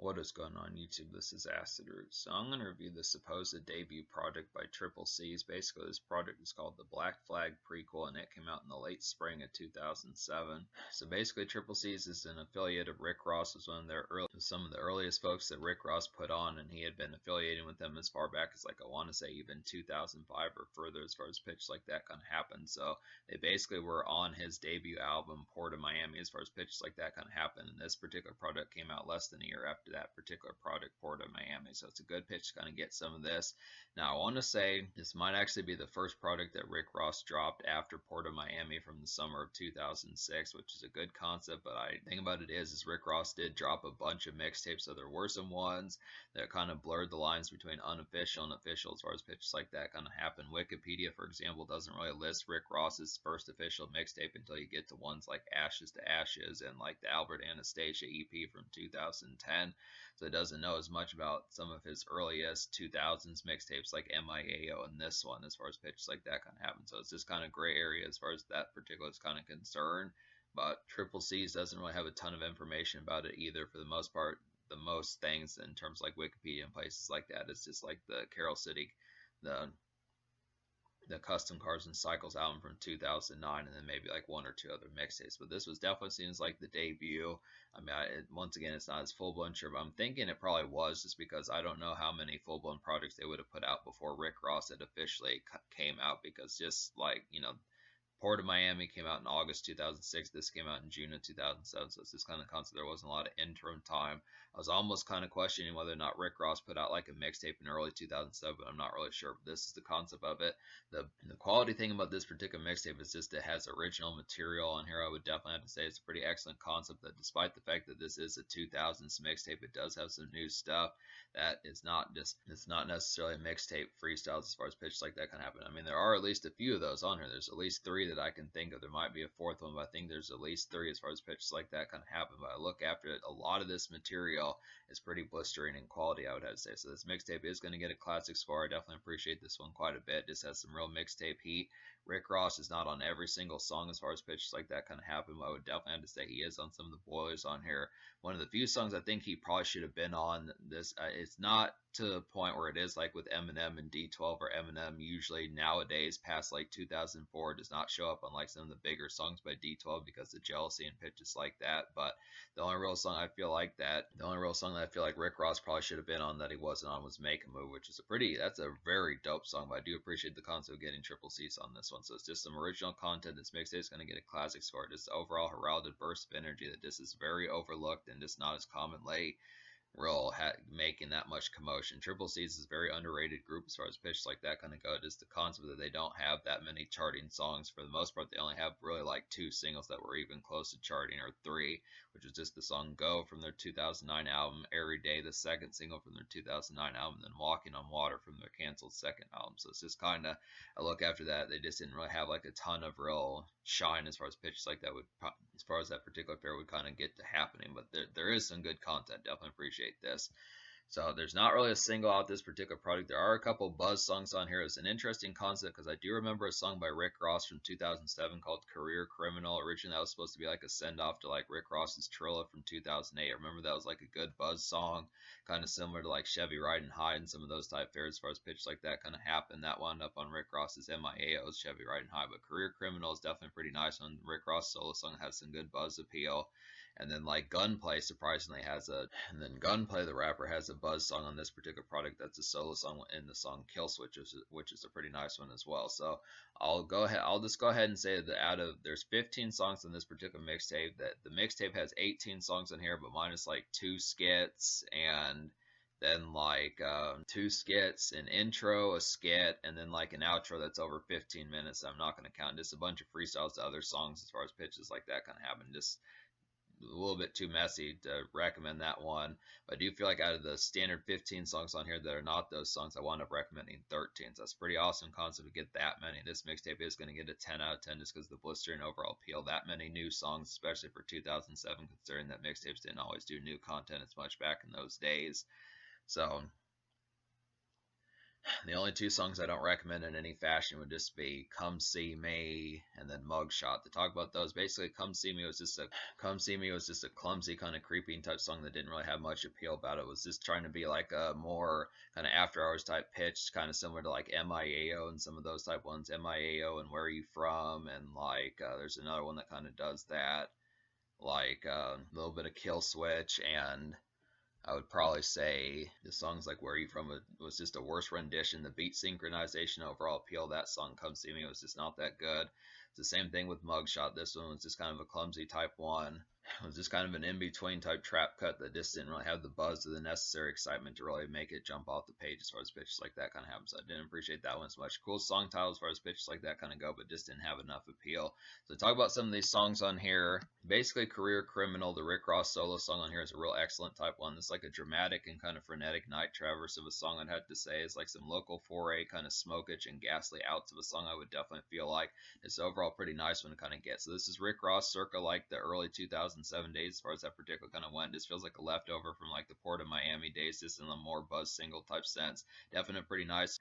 What is going on YouTube? This is Acid Root. So I'm going to review the supposed debut project by Triple C's. Basically, this project is called the Black Flag Prequel, and it came out in the late spring of 2007. So basically, Triple C's is an affiliate of Rick Ross. Was one of their some of the earliest folks that Rick Ross put on, and he had been affiliating with them as far back as I want to say even 2005 or further, as far as pitch like that kind of happened. So they basically were on his debut album, Port of Miami, as far as pitches like that kind of happened. And this particular product came out less than a year after that particular product, Port of Miami. So it's a good pitch to kind of get some of this. Now, I want to say this might actually be the first product that Rick Ross dropped after Port of Miami from the summer of 2006, which is a good concept. But the thing about it is Rick Ross did drop a bunch of mixtapes. So there were some ones that kind of blurred the lines between unofficial and official as far as pitches like that kind of happen. Wikipedia, for example, doesn't really list Rick Ross's first official mixtape until you get to ones like Ashes to Ashes and like the Albert Anastasia EP from 2010. So it doesn't know as much about some of his earliest 2000s mixtapes like MIAO and this one as far as pitches like that kind of happen. So it's just kind of gray area as far as that particular is kind of concerned. But Triple C's doesn't really have a ton of information about it either. For the most part, the most things in terms like Wikipedia and places like that, it's just like the Carol City, the Custom Cars and Cycles album from 2009, and then maybe like one or two other mixtapes. But this was definitely seen as like the debut. I mean, once again, it's not as full-blown sure, but I'm thinking it probably was, just because I don't know how many full-blown projects they would have put out before Rick Ross had officially came out, because just like, Port of Miami came out in August 2006. This came out in June of 2007. So it's this kind of concept. There wasn't a lot of interim time. I was almost kind of questioning whether or not Rick Ross put out like a mixtape in early 2007, but I'm not really sure. But this is the concept of it. The quality thing about this particular mixtape is just it has original material on here. I would definitely have to say it's a pretty excellent concept, that despite the fact that this is a 2000s mixtape, it does have some new stuff that is not just, it's not necessarily mixtape freestyles as far as pitches like that can happen. I mean, there are at least a few of those on here. There's at least three that I can think of. There might be a fourth one, but I think there's at least three as far as pitches like that kind of happen. But I look after it, a lot of this material is pretty blistering in quality, I would have to say. So this mixtape is going to get a classic score. I definitely appreciate this one quite a bit. Just has some real mixtape heat. Rick Ross is not on every single song as far as pitches like that kind of happen, but I would definitely have to say he is on some of the boilers on here. One of the few songs I think he probably should have been on this. It's not to the point where it is like with Eminem and D12, or Eminem usually nowadays past like 2004 does not show up on like some of the bigger songs by D12 because of jealousy and pitches like that. But the only real song that I feel like Rick Ross probably should have been on that he wasn't on was Make a Move, which is that's a very dope song. But I do appreciate the concept of getting Triple C's on this one. So it's just some original content. This mixtape is going to get a classic score. Just overall heralded burst of energy that just is very overlooked and just not as commonly making that much commotion. Triple C's is a very underrated group as far as pitches like that kind of go. Just the concept that they don't have that many charting songs. For the most part, they only have really like 2 singles that were even close to charting, or 3, which was just the song Go from their 2009 album, Every Day, the second single from their 2009 album, and then Walking on Water from their canceled second album. So it's just kind of a look after that. They just didn't really have like a ton of real shine as far as pitches like that as far as that particular pair would kind of get to happening. But there is some good content. Definitely appreciate this. So there's not really a single out this particular product. There are a couple buzz songs on here. It's an interesting concept because I do remember a song by Rick Ross from 2007 called Career Criminal. Originally that was supposed to be like a send off to like Rick Ross's Trilla from 2008. I remember that was like a good buzz song, kind of similar to like Chevy Riding High and some of those type fares as far as pitch like that kind of happened. That wound up on Rick Ross's MIAO's Chevy Riding High. But Career Criminal is definitely a pretty nice one. Rick Ross solo song has some good buzz appeal. And then like Gunplay surprisingly Gunplay the rapper has a buzz song on this particular product that's a solo song in the song Kill Switch, which is a pretty nice one as well. So I'll just go ahead and say that there's 15 songs on this particular mixtape, that the mixtape has 18 songs on here, but minus like 2 skits and then like 2 skits, an intro, a skit, and then like an outro that's over 15 minutes. I'm not going to count. Just a bunch of freestyles to other songs as far as pitches like that kind of happen. Just a little bit too messy to recommend that one. But I do feel like out of the standard 15 songs on here that are not those songs, I wound up recommending 13. So that's a pretty awesome concept to get that many. This mixtape is going to get a 10 out of 10 just because of the blistering overall appeal. That many new songs, especially for 2007, considering that mixtapes didn't always do new content as much back in those days. So The only two songs I don't recommend in any fashion would just be Come See Me and then Mugshot. To talk about those, basically Come See Me was just a clumsy kind of creeping type song that didn't really have much appeal about it. It was just trying to be like a more kind of after hours type pitch, kind of similar to like MIAO and some of those type ones. MIAO and Where Are You From, and like there's another one that kind of does that, like a little bit of Kill Switch. And I would probably say the songs like Where Are You From was just a worse rendition. The beat synchronization, overall appeal of that song, Come See Me, was just not that good. It's the same thing with Mugshot. This one was just kind of a clumsy type one. It was just kind of an in-between type trap cut that just didn't really have the buzz or the necessary excitement to really make it jump off the page as far as pitches like that kind of happens. So I didn't appreciate that one as much. Cool song title as far as pitches like that kind of go, but just didn't have enough appeal. So talk about some of these songs on here. Basically, Career Criminal, the Rick Ross solo song on here, is a real excellent type one. It's like a dramatic and kind of frenetic night traverse of a song, I'd have to say. It's like some local foray, kind of smokish and ghastly outs of a song. I would definitely feel like it's overall pretty nice one to kind of get. So this is Rick Ross circa like the early 2007 days as far as that particular kind of went. This feels like a leftover from like the Port of Miami days, just in a more buzz single type sense. Definite pretty nice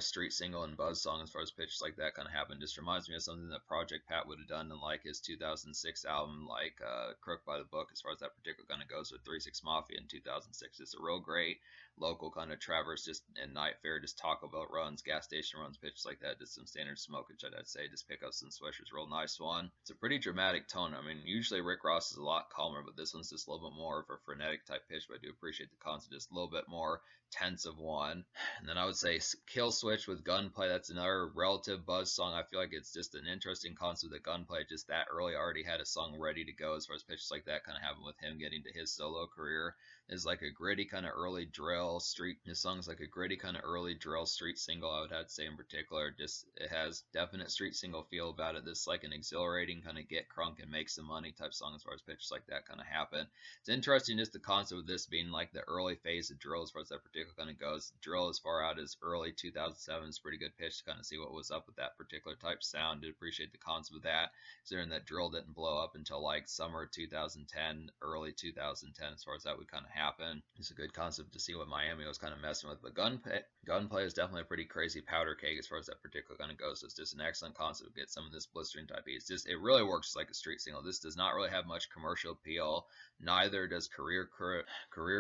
street single and buzz song as far as pitches like that kind of happened. Just reminds me of something that Project Pat would have done in like his 2006 album, like Crook by the Book, as far as that particular kind of goes, with 3-6 Mafia in 2006. It's a real great local kind of traverse, just in night fare, just Taco Bell runs, gas station runs, pitches like that, just some standard smoke, which I'd say just pick up some swishers. Real nice one. It's a pretty dramatic tone. I mean, usually Rick Ross is a lot calmer, but this one's just a little bit more of a frenetic type pitch, but I do appreciate the concept, just a little bit more tense of one. And then I would say Kill Switch with Gunplay. That's another relative buzz song. I feel like it's just an interesting concept that Gunplay just that early already had a song ready to go as far as pitches like that kind of happened with him getting to his solo career. Is like a gritty kind of early drill street. This song's like a gritty kind of early drill street single, I would have to say in particular. Just it has definite street single feel about it. This is like an exhilarating kind of get crunk and make some money type song as far as pitches like that kind of happen. It's interesting just the concept of this being like the early phase of drill as far as that particular kind of goes. Drill as far out as early 2007 is a pretty good pitch to kind of see what was up with that particular type sound. Did appreciate the concept of that, considering that drill didn't blow up until like summer 2010, early 2010 as far as that would kind of happen. It's a good concept to see what Miami was kind of messing with. But Gunplay is definitely a pretty crazy powder keg as far as that particular kind of goes. So it's just an excellent concept to get some of this blistering type beats. Just it really works like a street single. This does not really have much commercial appeal. Neither does Career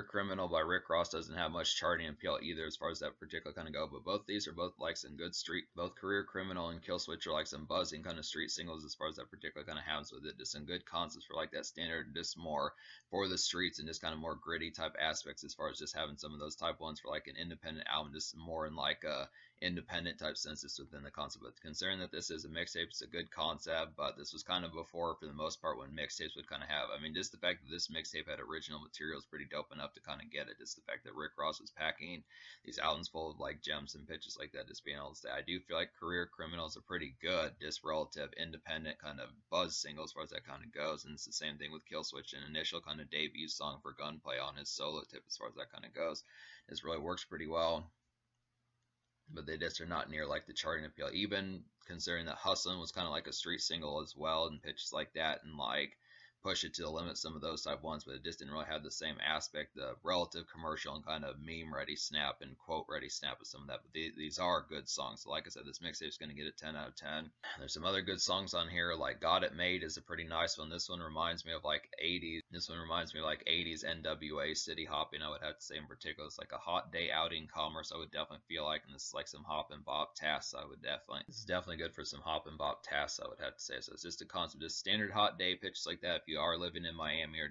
Criminal by Rick Ross. Doesn't have much charting appeal either as far as that particular kind of go. But both these are both like some good street. Both Career Criminal and Kill Switch are like some buzzing kind of street singles as far as that particular kind of happens with it. Just some good concepts for like that standard, just more for the streets and just kind of more gritty type aspects as far as just having some of those type ones for like an independent album, just more in like a independent type census within the concept. But considering that this is a mixtape, it's a good concept, but this was kind of before, for the most part, when mixtapes would kind of have. I mean, just the fact that this mixtape had original material is pretty dope enough to kind of get it. Just the fact that Rick Ross was packing these albums full of like gems and pitches like that, just being able to say, I do feel like Career Criminals are pretty good, just relative independent kind of buzz single as far as that kind of goes. And it's the same thing with Kill Switch, an initial kind of debut song for Gunplay on his solo tip as far as that kind of goes. This really works pretty well, but they just are not near like the charting appeal, even considering that Hustlin' was kind of like a street single as well and pitches like that, and like push it to the limit, some of those type ones, but it just didn't really have the same aspect, the relative commercial and kind of meme ready snap and quote ready snap of some of that. But these are good songs. So like I said, this mixtape is going to get a 10 out of 10. There's some other good songs on here, like Got It Made is a pretty nice one. This one reminds me of like 80s. This one reminds me of like 80s NWA city hopping, I would have to say in particular. It's like a hot day out in Commerce, I would definitely feel like, and this is like some hop and bop tasks. This is definitely good for some hop and bop tasks, I would have to say. So it's just a concept, just standard hot day pitches like that. If you are living in Miami or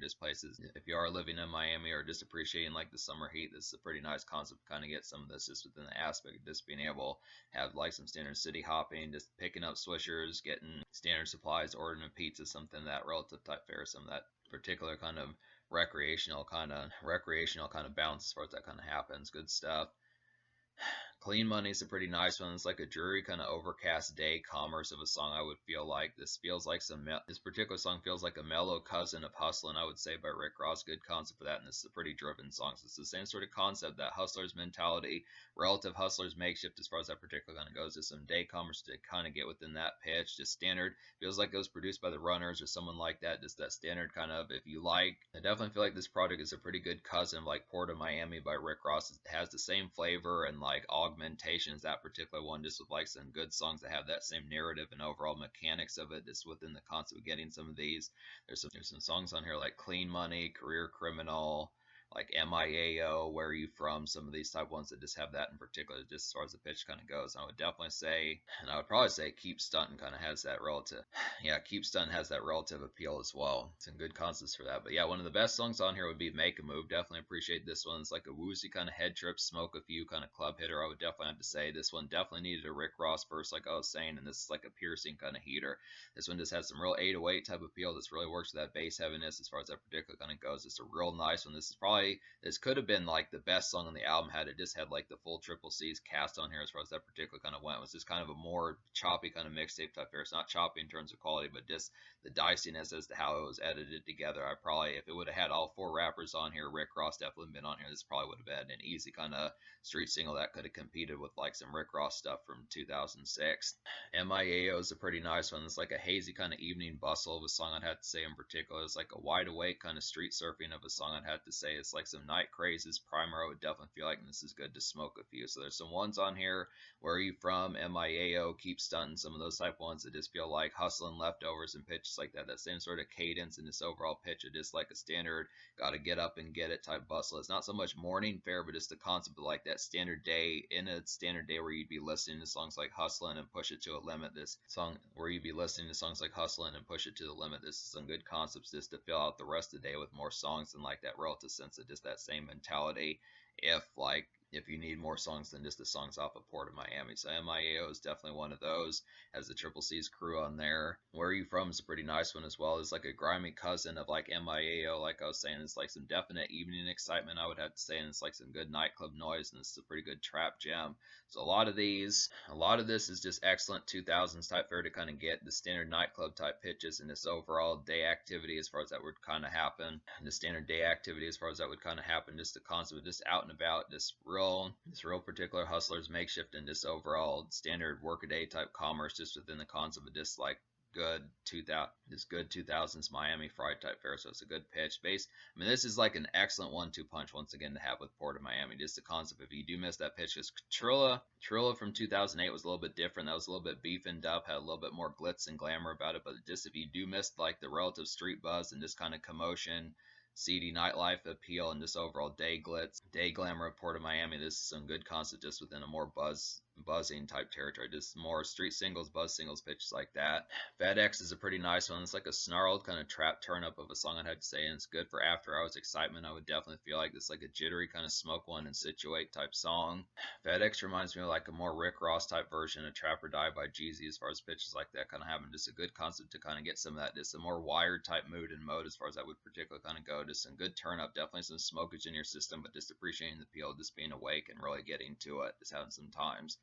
just appreciating like the summer heat, this is a pretty nice concept to kind of get some of this just within the aspect of just being able to have like some standard city hopping, just picking up swishers, getting standard supplies, ordering a pizza, something that relative type fare, some of that particular kind of recreational kind of bounce as far as that kind of happens. Good stuff. Clean Money is a pretty nice one. It's like a dreary kind of overcast day commerce of a song, I would feel like. This particular song feels like a mellow cousin of Hustlin', I would say, by Rick Ross. Good concept for that, and this is a pretty driven song. So it's the same sort of concept, that hustler's mentality, relative hustler's makeshift as far as that particular kind of goes. Just some day commerce to kind of get within that pitch. Just standard. Feels like it was produced by the Runners or someone like that. Just that standard kind of, if you like. I definitely feel like this project is a pretty good cousin of like Port of Miami by Rick Ross. It has the same flavor and like all Augmentation is that particular one, just with like some good songs that have that same narrative and overall mechanics of it, just within the concept of getting some of these. There's some songs on here like Clean Money, Career Criminal, like MIAO, Where Are You From, some of these type ones that just have that in particular, just as far as the pitch kind of goes. I would definitely say, and I would probably say Keep Stunting kind of has that relative, yeah, Keep Stunting has that relative appeal as well. Some good concepts for that. But yeah, one of the best songs on here would be Make a Move. Definitely appreciate this one. It's like a woozy kind of head trip, smoke a few kind of club hitter. I would definitely have to say this one definitely needed a Rick Ross verse, like I was saying, and this is like a piercing kind of heater. This one just has some real 808 type appeal. This really works with that bass heaviness as far as that particular kind of goes. It's a real nice one. This could have been like the best song on the album had it just had like the full Triple C's cast on here as far as that particular kind of went. It was just kind of a more choppy kind of mixtape type here. It's not choppy in terms of quality, but just the diciness as to how it was edited together. I probably, if it would have had all 4 rappers on here, Rick Ross definitely been on here, this probably would have been an easy kind of street single that could have competed with like some Rick Ross stuff from 2006. MIAO is a pretty nice one. It's like a hazy kind of evening bustle of a song, I'd have to say in particular. It's like a wide awake kind of street surfing of a song, I'd have to say. It's like some night crazes primer. I would definitely feel like this is good to smoke a few. So there's some ones on here. Where Are You From, MIAO, Keep Stunting, some of those type ones that just feel like hustling leftovers and pitches like that. That same sort of cadence and this overall pitch of just like a standard gotta get up and get it type bustle. It's not so much morning fare, but just the concept of like that standard day, in a standard day where you'd be listening to songs like Hustlin' and Push It to a Limit. This song where you'd be listening to songs like Hustlin' and Push It to the Limit. This is some good concepts just to fill out the rest of the day with more songs and like that relative sense of just that same mentality. If you need more songs than just the songs off of Port of Miami. So MIAO is definitely one of those. Has the Triple C's crew on there. Where Are You From is a pretty nice one as well. It's like a grimy cousin of like MIAO, like I was saying. It's like some definite evening excitement, I would have to say, and it's like some good nightclub noise, and it's a pretty good trap jam. So a lot of this is just excellent 2000s type fare to kind of get the standard nightclub type pitches and this overall day activity as far as that would kind of happen. And the standard day activity as far as that would kind of happen. Just the concept of just out and about, this real particular hustlers makeshift and just overall standard workaday type commerce just within the concept of just like good 2000s Miami Fried type fare. So it's a good pitch base. I mean, this is like an excellent 1-2 punch once again to have with Port of Miami. Just the concept, if you do miss that pitch, because Trilla from 2008 was a little bit different. That was a little bit beefined up, had a little bit more glitz and glamour about it. But just if you do miss like the relative street buzz and this kind of commotion, seedy nightlife appeal, and this overall day glitz, day glamour of Port of Miami, this is some good concept just within a more buzzing type territory. Just more street singles, buzz singles, pitches like that. FedEx is a pretty nice one. It's like a snarled kind of trap turn up of a song, I'd have to say, and it's good for after hours excitement. I would definitely feel like this like a jittery kind of smoke one and situate type song. FedEx reminds me of like a more Rick Ross type version of Trap or Die by Jeezy as far as pitches like that kind of having just a good concept to kind of get some of that, just a more wired type mood and mode as far as that would particularly kind of go. Just some good turn up, definitely some smokage in your system, but just appreciating the appeal, just being awake and really getting to it, just having some times.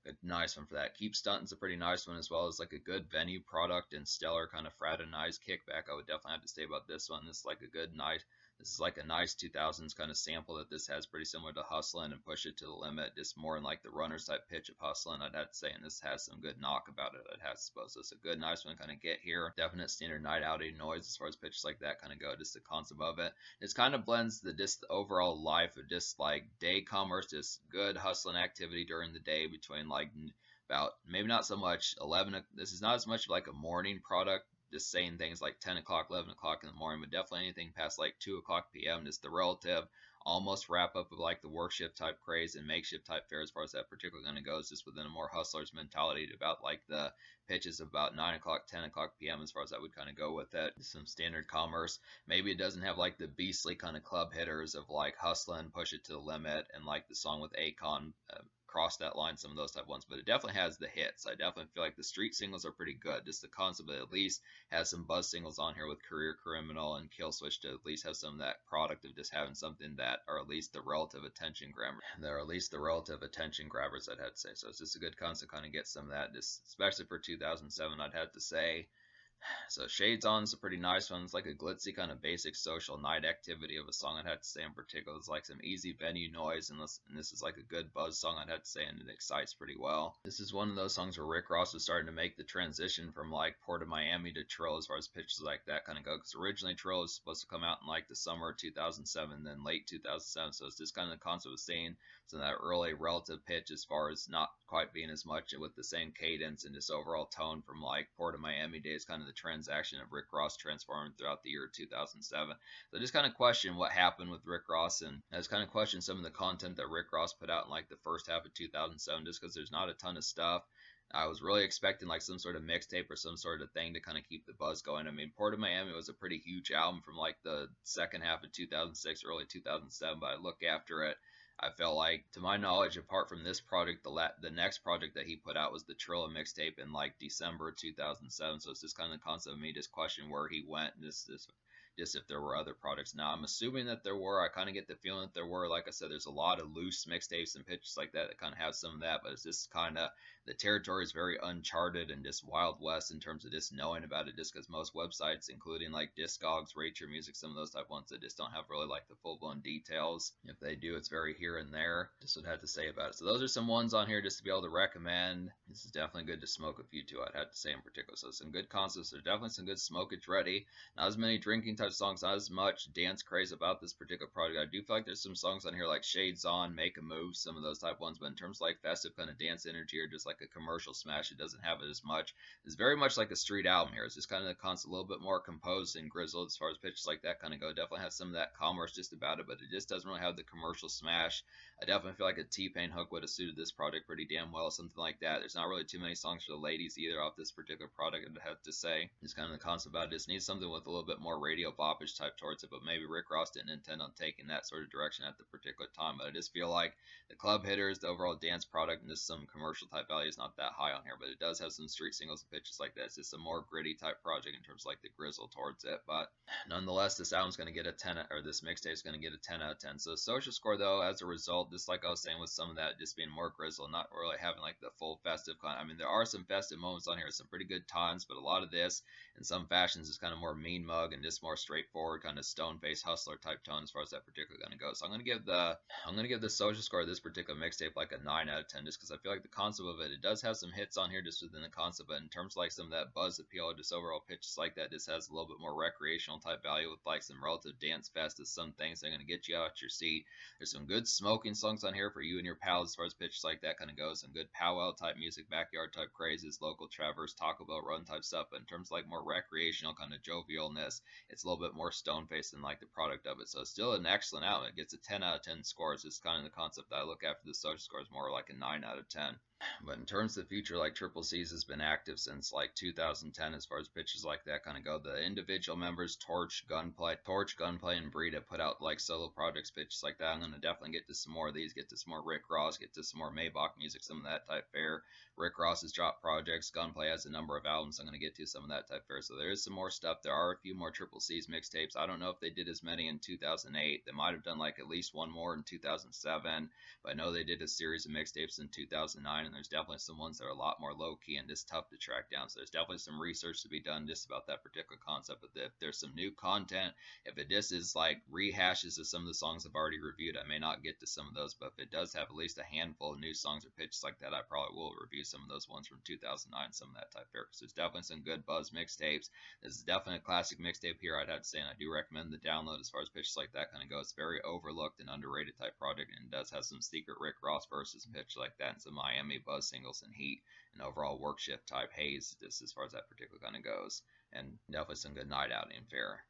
Good, nice one for that. Keep Stunting's a pretty nice one as well as like a good venue product and stellar kind of fraternized kickback. I would definitely have to say about this one. This is like a good night. This is like a nice 2000s kind of sample that this has, pretty similar to Hustlin' and Push It to the Limit, just more in like the runner's type pitch of Hustlin', I'd have to say, and this has some good knock about it, I'd have to suppose. So it's a good, nice one to kind of get here. Definite standard night outing noise as far as pitches like that kind of go, just the concept of it. It kind of blends the overall life of just like day commerce, just good hustling activity during the day between like about maybe not so much 11. This is not as much like a morning product, just saying things like 10 o'clock, 11 o'clock in the morning, but definitely anything past like 2 o'clock p.m. Just the relative almost wrap up of like the work shift type craze and makeshift type fare as far as that particularly kind of goes, just within a more hustler's mentality to about like the pitches of about 9 o'clock, 10 o'clock p.m. as far as that would kind of go with it. Some standard commerce. Maybe it doesn't have like the beastly kind of club hitters of like Hustlin', Push It to the Limit, and like the song with Akon, cross that line, some of those type ones, but it definitely has the hits. I definitely feel like the street singles are pretty good. Just the concept that at least has some buzz singles on here with Career Criminal and Kill Switch to at least have some of that product of just having something that are at least the relative attention grabbers. They're at least the relative attention grabbers, I'd have to say. So it's just a good concept kind of get some of that, just especially for 2007, I'd have to say. So Shades On is a pretty nice one. It's like a glitzy kind of basic social night activity of a song, I'd have to say in particular. It's like some easy venue noise, and this is like a good buzz song, I'd have to say, and it excites pretty well. This is one of those songs where Rick Ross was starting to make the transition from like Port of Miami to Trill as far as pitches like that kind of go. Because originally Trill was supposed to come out in like the summer of 2007, then late 2007. So it's just kind of the concept of seeing some of that early relative pitch as far as not quite being as much with the same cadence and just overall tone from like Port of Miami days, kind of the transaction of Rick Ross transforming throughout the year 2007. So I just kind of question what happened with Rick Ross, and I just kind of question some of the content that Rick Ross put out in like the first half of 2007, just because there's not a ton of stuff. I was really expecting like some sort of mixtape or some sort of thing to kind of keep the buzz going. I mean, Port of Miami was a pretty huge album from like the second half of 2006, early 2007, but I look after it, I felt like, to my knowledge, apart from this project, the next project that he put out was the Trilla mixtape in like December 2007. So it's just kind of the concept of me just questioning where he went, and just if there were other products. Now I'm assuming that there were. I kind of get the feeling that there were. Like I said, there's a lot of loose mixtapes and pitches like that kind of have some of that, but it's just kind of, the territory is very uncharted and just Wild West in terms of just knowing about it, just because most websites, including like Discogs, Rate Your Music, some of those type ones, that just don't have really like the full-blown details. If they do, it's very here and there. Just what I had to say about it. So those are some ones on here just to be able to recommend. This is definitely good to smoke a few too, I'd have to say in particular. So some good concepts. There's definitely some good smokeage ready. Not as many drinking type songs, not as much dance craze about this particular project. I do feel like there's some songs on here like Shades On, Make a Move, some of those type ones, but in terms of like festive kind of dance energy or just like a commercial smash, it doesn't have it as much. It's very much like a street album here. It's just kind of the concept, a little bit more composed and grizzled as far as pitches like that kind of go. Definitely has some of that commerce just about it, but it just doesn't really have the commercial smash. I definitely feel like a T-Pain hook would have suited this project pretty damn well, something like that. There's not really too many songs for the ladies either off this particular product, I'd have to say. Just kind of the concept about it. Just needs something with a little bit more radio boppage type towards it, but maybe Rick Ross didn't intend on taking that sort of direction at the particular time. But I just feel like the club hitters, the overall dance product, and just some commercial type value is not that high on here, but it does have some street singles and pitches like that. It's just a more gritty type project in terms of like the grizzle towards it. But nonetheless, this album's going to get a 10, or this mixtape is going to get a 10 out of 10. So social score though, as a result, just like I was saying with some of that just being more grizzle, not really having like the full festive kind. I mean, there are some festive moments on here, some pretty good times, but a lot of this in some fashions is kind of more mean mug and just more straightforward kind of stone face hustler type tone as far as that particular going to go. So I'm going to give the social score of this particular mixtape like a 9 out of 10, just because I feel like the concept of it does have some hits on here just within the concept, but in terms of like some of that buzz appeal, just overall pitches like that, just has a little bit more recreational type value with like some relative dance fest as some things that are going to get you out your seat. There's some good smoking songs on here for you and your pals as far as pitches like that kind of goes. Some good powwow type music, backyard type crazes, local traverse, Taco Bell run type stuff. But in terms of like more recreational kind of jovialness, it's a little bit more stone faced than like the product of it. So it's still an excellent album. It gets a 10 out of 10 scores. It's kind of the concept that I look after the social score is more like a 9 out of 10. But in terms of the future, like Triple C's has been active since like 2010 as far as pitches like that kind of go. The individual members, Torch, Gunplay, and Breed have put out like solo projects, pitches like that. I'm going to definitely get to some more of these, get to some more Rick Ross, get to some more Maybach music, some of that type fare. Rick Ross has dropped projects. Gunplay has a number of albums. I'm going to get to some of that type fare. So there is some more stuff. There are a few more Triple C's mixtapes. I don't know if they did as many in 2008. They might have done like at least one more in 2007. But I know they did a series of mixtapes in 2009, and there's definitely some ones that are a lot more low-key and just tough to track down. So there's definitely some research to be done just about that particular concept. But if there's some new content, if it just is like rehashes of some of the songs I've already reviewed, I may not get to some of those. But if it does have at least a handful of new songs or pitches like that, I probably will review some of those ones from 2009, some of that type there. Because there's definitely some good buzz mixtapes. This is definitely a classic mixtape here, I'd have to say, and I do recommend the download as far as pitches like that kind of go. It's very overlooked and underrated type project, and it does have some secret Rick Ross versus pitch like that, and some Miami buzz singles and heat, and overall work shift type haze, just as far as that particular kind of goes, and definitely some good night outing fare.